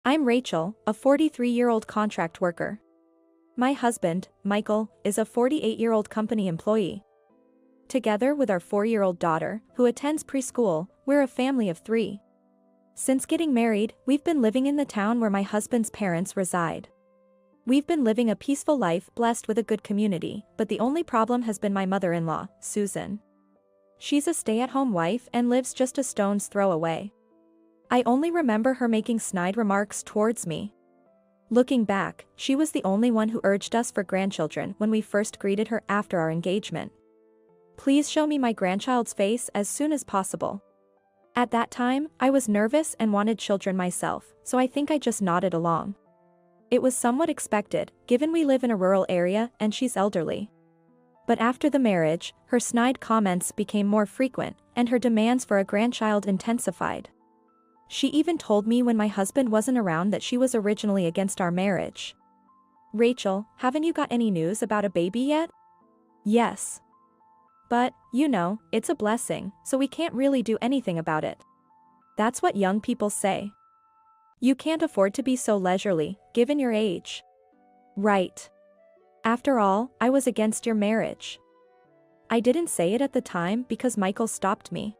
I'm Rachel, a 43-year-old contract worker. My husband, Michael, is a 48-year-old company employee. Together with our 4-year-old daughter, who attends preschool, we're a family of 3. Since getting married, we've been living in the town where my husband's parents reside. We've been living a peaceful life blessed with a good community, but the only problem has been my mother-in-law, Susan. She's a stay-at-home wife and lives just a stone's throw away. I only remember her making snide remarks towards me. Looking back, she was the only one who urged us for grandchildren when we first greeted her after our engagement. Please show me my grandchild's face as soon as possible. At that time, I was nervous and wanted children myself, so I think I just nodded along. It was somewhat expected, given we live in a rural area and she's elderly. But after the marriage, her snide comments became more frequent, and her demands for a grandchild intensified. She even told me when my husband wasn't around that she was originally against our marriage. Rachel, haven't you got any news about a baby yet? Yes. But, it's a blessing, so we can't really do anything about it. That's what young people say. You can't afford to be so leisurely, given your age. Right. After all, I was against your marriage. I didn't say it at the time because Michael stopped me.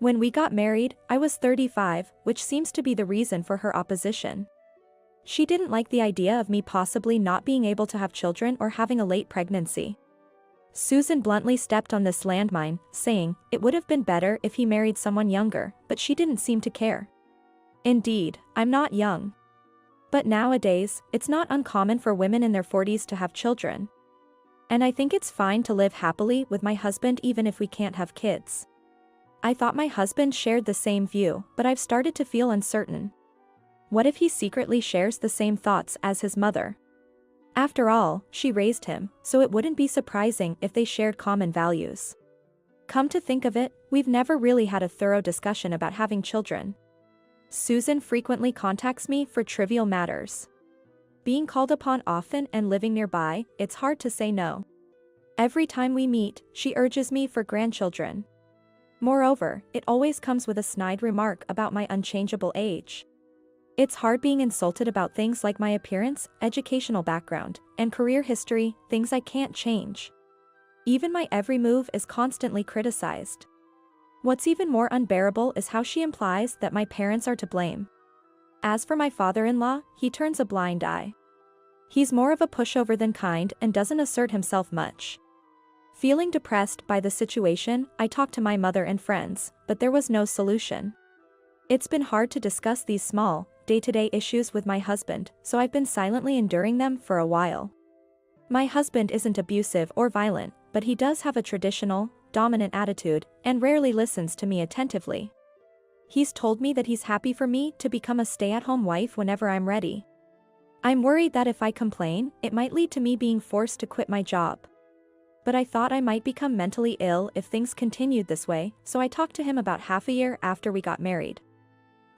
When we got married, I was 35, which seems to be the reason for her opposition. She didn't like the idea of me possibly not being able to have children or having a late pregnancy. Susan bluntly stepped on this landmine, saying it would have been better if he married someone younger, but she didn't seem to care. Indeed, I'm not young. But nowadays, it's not uncommon for women in their 40s to have children. And I think it's fine to live happily with my husband even if we can't have kids. I thought my husband shared the same view, but I've started to feel uncertain. What if he secretly shares the same thoughts as his mother? After all, she raised him, so it wouldn't be surprising if they shared common values. Come to think of it, we've never really had a thorough discussion about having children. Susan frequently contacts me for trivial matters. Being called upon often and living nearby, it's hard to say no. Every time we meet, she urges me for grandchildren. Moreover, it always comes with a snide remark about my unchangeable age. It's hard being insulted about things like my appearance, educational background, and career history, things I can't change. Even my every move is constantly criticized. What's even more unbearable is how she implies that my parents are to blame. As for my father-in-law, he turns a blind eye. He's more of a pushover than kind and doesn't assert himself much. Feeling depressed by the situation, I talked to my mother and friends, but there was no solution. It's been hard to discuss these small, day-to-day issues with my husband, so I've been silently enduring them for a while. My husband isn't abusive or violent, but he does have a traditional, dominant attitude, and rarely listens to me attentively. He's told me that he's happy for me to become a stay-at-home wife whenever I'm ready. I'm worried that if I complain, it might lead to me being forced to quit my job. But I thought I might become mentally ill if things continued this way, so I talked to him about half a year after we got married.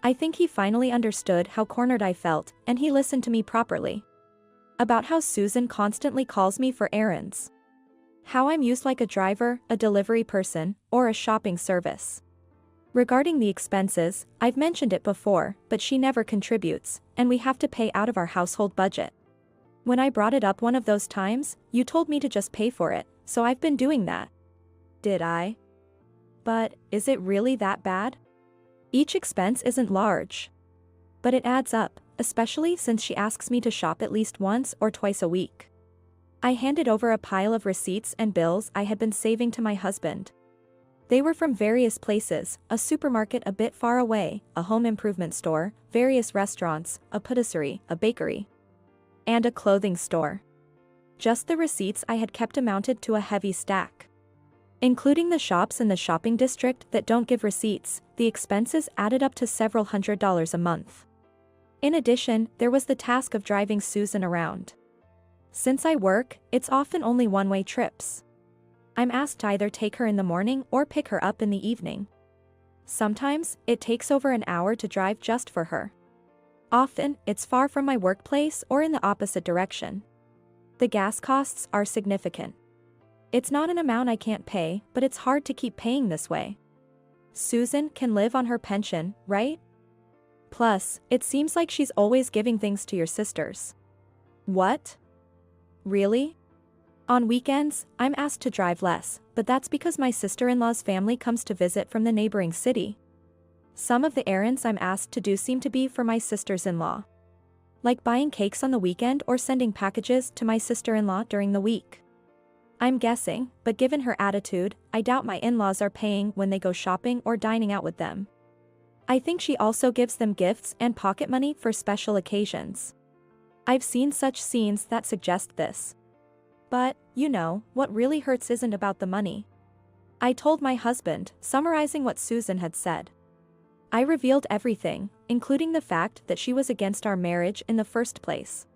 I think he finally understood how cornered I felt, and he listened to me properly. About how Susan constantly calls me for errands. How I'm used like a driver, a delivery person, or a shopping service. Regarding the expenses, I've mentioned it before, but she never contributes, and we have to pay out of our household budget. When I brought it up one of those times, you told me to just pay for it, so I've been doing that. Did I? But, is it really that bad? Each expense isn't large. But it adds up, especially since she asks me to shop at least once or twice a week. I handed over a pile of receipts and bills I had been saving to my husband. They were from various places, a supermarket a bit far away, a home improvement store, various restaurants, a patisserie, a bakery, and a clothing store. Just the receipts I had kept amounted to a heavy stack. Including the shops in the shopping district that don't give receipts, the expenses added up to several $100s a month. In addition, there was the task of driving Susan around. Since I work, it's often only one-way trips. I'm asked to either take her in the morning or pick her up in the evening. Sometimes, it takes over an hour to drive just for her. Often, it's far from my workplace or in the opposite direction. The gas costs are significant. It's not an amount I can't pay, but it's hard to keep paying this way. Susan can live on her pension, right? Plus, it seems like she's always giving things to your sisters. What? Really? On weekends, I'm asked to drive less, but that's because my sister-in-law's family comes to visit from the neighboring city. Some of the errands I'm asked to do seem to be for my sisters-in-law. Like buying cakes on the weekend or sending packages to my sister-in-law during the week. I'm guessing, but given her attitude, I doubt my in-laws are paying when they go shopping or dining out with them. I think she also gives them gifts and pocket money for special occasions. I've seen such scenes that suggest this. But, you know, what really hurts isn't about the money. I told my husband, summarizing what Susan had said. I revealed everything, including the fact that she was against our marriage in the first place.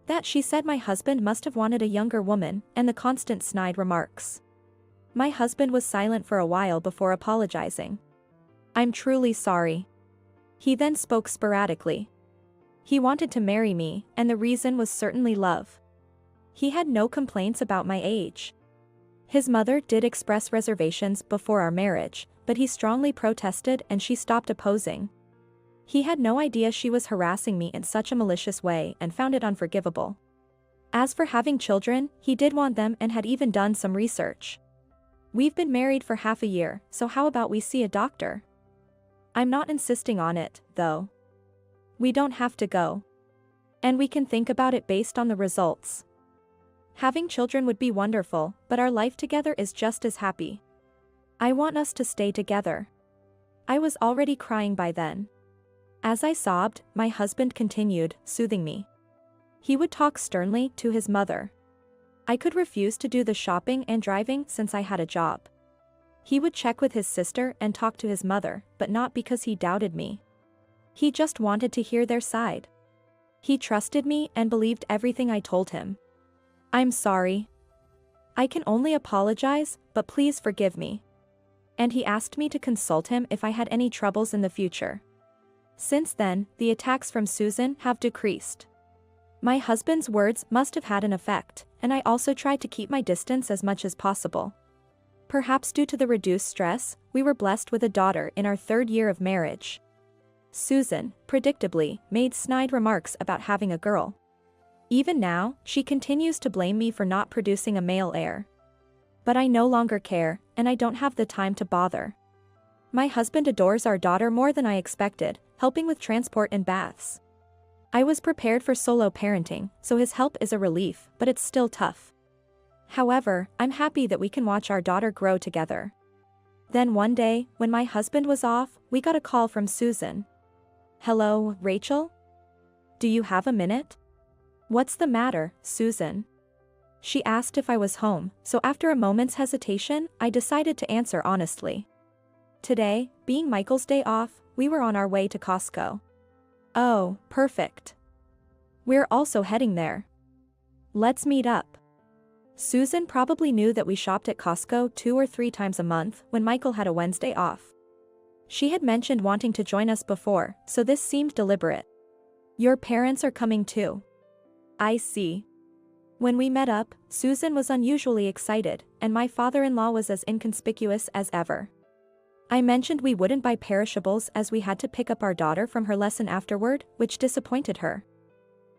That she said my husband must have wanted a younger woman, and the constant snide remarks. My husband was silent for a while before apologizing. I'm truly sorry. He then spoke sporadically. He wanted to marry me, and the reason was certainly love. He had no complaints about my age. His mother did express reservations before our marriage, but he strongly protested and she stopped opposing. He had no idea she was harassing me in such a malicious way and found it unforgivable. As for having children, he did want them and had even done some research. We've been married for half a year, so how about we see a doctor? I'm not insisting on it, though. We don't have to go. And we can think about it based on the results. Having children would be wonderful, but our life together is just as happy. I want us to stay together. I was already crying by then. As I sobbed, my husband continued, soothing me. He would talk sternly to his mother. I could refuse to do the shopping and driving since I had a job. He would check with his sister and talk to his mother, but not because he doubted me. He just wanted to hear their side. He trusted me and believed everything I told him. I'm sorry. I can only apologize, but please forgive me. And he asked me to consult him if I had any troubles in the future. Since then, the attacks from Susan have decreased. My husband's words must have had an effect, and I also tried to keep my distance as much as possible. Perhaps due to the reduced stress, we were blessed with a daughter in our 3rd year of marriage. Susan, predictably, made snide remarks about having a girl. Even now, she continues to blame me for not producing a male heir. But I no longer care, and I don't have the time to bother. My husband adores our daughter more than I expected, helping with transport and baths. I was prepared for solo parenting, so his help is a relief, but it's still tough. However, I'm happy that we can watch our daughter grow together. Then one day, when my husband was off, we got a call from Susan. Hello, Rachel? Do you have a minute? What's the matter, Susan? She asked if I was home, so after a moment's hesitation, I decided to answer honestly. Today, being Michael's day off, we were on our way to Costco. Oh, perfect. We're also heading there. Let's meet up. Susan probably knew that we shopped at Costco 2 or 3 times a month when Michael had a Wednesday off. She had mentioned wanting to join us before, so this seemed deliberate. Your parents are coming too. I see. When we met up, Susan was unusually excited, and my father-in-law was as inconspicuous as ever. I mentioned we wouldn't buy perishables as we had to pick up our daughter from her lesson afterward, which disappointed her.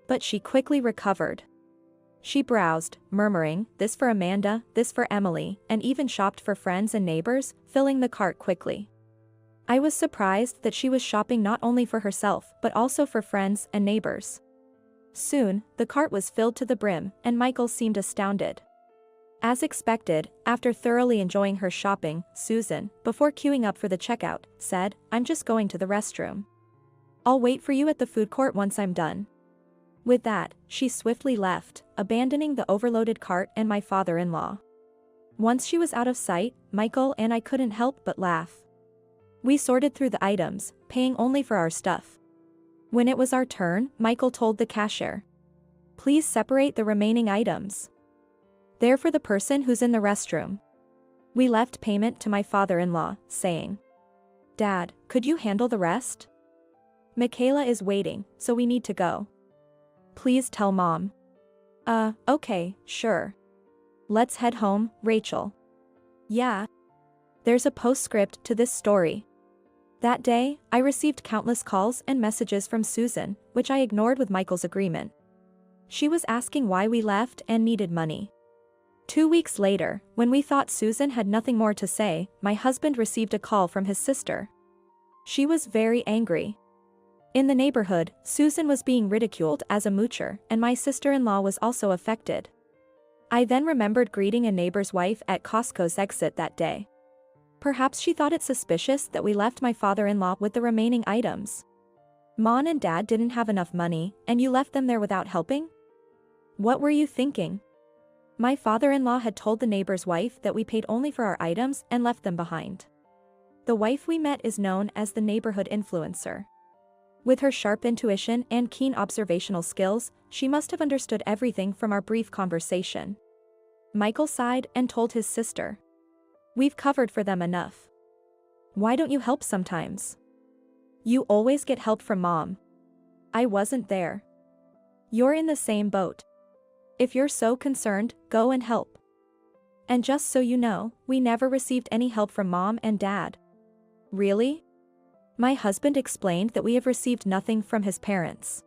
But she quickly recovered. She browsed, murmuring, this for Amanda, this for Emily, and even shopped for friends and neighbors, filling the cart quickly. I was surprised that she was shopping not only for herself but also for friends and neighbors. Soon, the cart was filled to the brim, and Michael seemed astounded. As expected, after thoroughly enjoying her shopping, Susan, before queuing up for the checkout, said, I'm just going to the restroom. I'll wait for you at the food court once I'm done. With that, she swiftly left, abandoning the overloaded cart and my father-in-law. Once she was out of sight, Michael and I couldn't help but laugh. We sorted through the items, paying only for our stuff. When it was our turn, Michael told the cashier. Please separate the remaining items. They're for the person who's in the restroom. We left payment to my father-in-law, saying, Dad, could you handle the rest? Michaela is waiting, so we need to go. Please tell Mom. Okay, sure. Let's head home, Rachel. Yeah. There's a postscript to this story. That day, I received countless calls and messages from Susan, which I ignored with Michael's agreement. She was asking why we left and needed money. 2 weeks later, when we thought Susan had nothing more to say, my husband received a call from his sister. She was very angry. In the neighborhood, Susan was being ridiculed as a moocher, and my sister-in-law was also affected. I then remembered greeting a neighbor's wife at Costco's exit that day. Perhaps she thought it suspicious that we left my father-in-law with the remaining items. Mom and Dad didn't have enough money, and you left them there without helping? What were you thinking? My father-in-law had told the neighbor's wife that we paid only for our items and left them behind. The wife we met is known as the neighborhood influencer. With her sharp intuition and keen observational skills, she must have understood everything from our brief conversation. Michael sighed and told his sister, "We've covered for them enough. Why don't you help sometimes? You always get help from Mom. I wasn't there. You're in the same boat. If you're so concerned, go and help." And just so you know, we never received any help from Mom and Dad. Really? My husband explained that we have received nothing from his parents.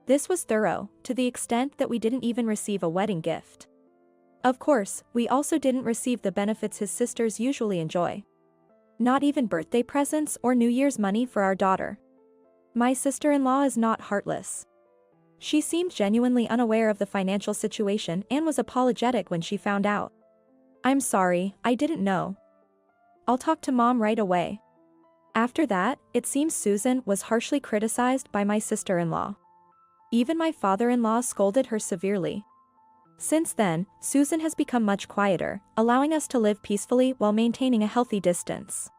This was thorough, to the extent that we didn't even receive a wedding gift. Of course, we also didn't receive the benefits his sisters usually enjoy. Not even birthday presents or New Year's money for our daughter. My sister-in-law is not heartless. She seemed genuinely unaware of the financial situation and was apologetic when she found out. "I'm sorry, I didn't know. I'll talk to Mom right away." After that, it seems Susan was harshly criticized by my sister-in-law. Even my father-in-law scolded her severely. Since then, Susan has become much quieter, allowing us to live peacefully while maintaining a healthy distance.